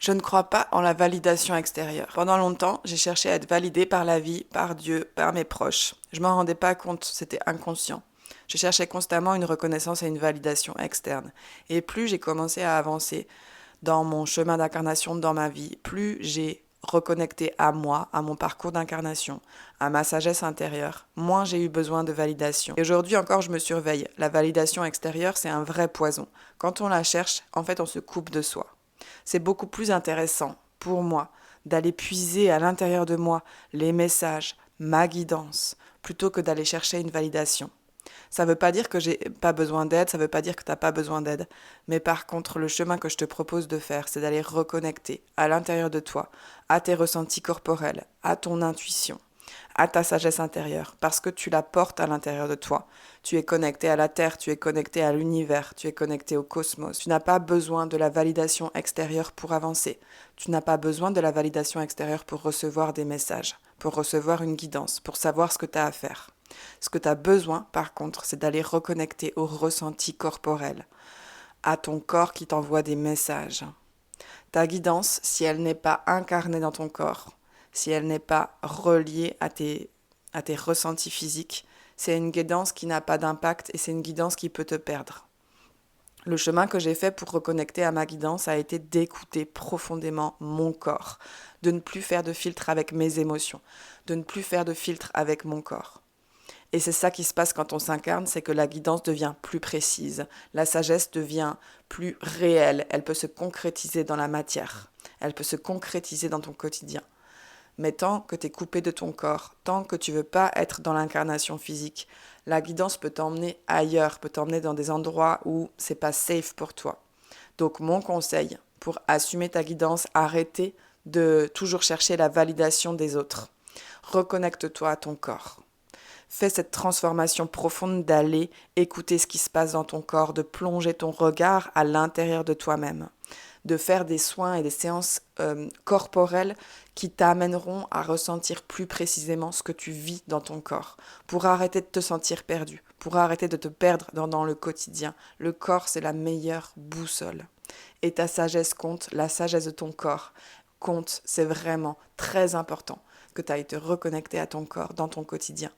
Je ne crois pas en la validation extérieure. Pendant longtemps, j'ai cherché à être validée par la vie, par Dieu, par mes proches. Je m'en rendais pas compte, c'était inconscient. Je cherchais constamment une reconnaissance et une validation externe. Et plus j'ai commencé à avancer dans mon chemin d'incarnation dans ma vie, plus j'ai reconnecté à moi, à mon parcours d'incarnation, à ma sagesse intérieure, moins j'ai eu besoin de validation. Et aujourd'hui encore, je me surveille. La validation extérieure, c'est un vrai poison. Quand on la cherche, en fait, on se coupe de soi. C'est beaucoup plus intéressant pour moi d'aller puiser à l'intérieur de moi les messages, ma guidance, plutôt que d'aller chercher une validation. Ça ne veut pas dire que j'ai pas besoin d'aide, ça ne veut pas dire que tu n'as pas besoin d'aide. Mais par contre, le chemin que je te propose de faire, c'est d'aller reconnecter à l'intérieur de toi, à tes ressentis corporels, à ton intuition, à ta sagesse intérieure, parce que tu la portes à l'intérieur de toi. Tu es connecté à la Terre, tu es connecté à l'univers, tu es connecté au cosmos. Tu n'as pas besoin de la validation extérieure pour avancer. Tu n'as pas besoin de la validation extérieure pour recevoir des messages, pour recevoir une guidance, pour savoir ce que tu as à faire. Ce que tu as besoin, par contre, c'est d'aller reconnecter au ressenti corporel, à ton corps qui t'envoie des messages. Ta guidance, si elle n'est pas incarnée dans ton corps, si elle n'est pas reliée à tes ressentis physiques, c'est une guidance qui n'a pas d'impact et c'est une guidance qui peut te perdre. Le chemin que j'ai fait pour reconnecter à ma guidance a été d'écouter profondément mon corps, de ne plus faire de filtre avec mes émotions, de ne plus faire de filtre avec mon corps. Et c'est ça qui se passe quand on s'incarne, c'est que la guidance devient plus précise, la sagesse devient plus réelle, elle peut se concrétiser dans la matière, elle peut se concrétiser dans ton quotidien. Mais tant que tu es coupé de ton corps, tant que tu veux pas être dans l'incarnation physique, la guidance peut t'emmener ailleurs, peut t'emmener dans des endroits où c'est pas safe pour toi. Donc mon conseil pour assumer ta guidance, arrêtez de toujours chercher la validation des autres. Reconnecte-toi à ton corps. Fais cette transformation profonde d'aller écouter ce qui se passe dans ton corps, de plonger ton regard à l'intérieur de toi-même, de faire des soins et des séances corporelles qui t'amèneront à ressentir plus précisément ce que tu vis dans ton corps, pour arrêter de te sentir perdu, pour arrêter de te perdre dans le quotidien. Le corps, c'est la meilleure boussole. Et ta sagesse compte, la sagesse de ton corps compte, c'est vraiment très important que tu ailles te reconnecter à ton corps dans ton quotidien.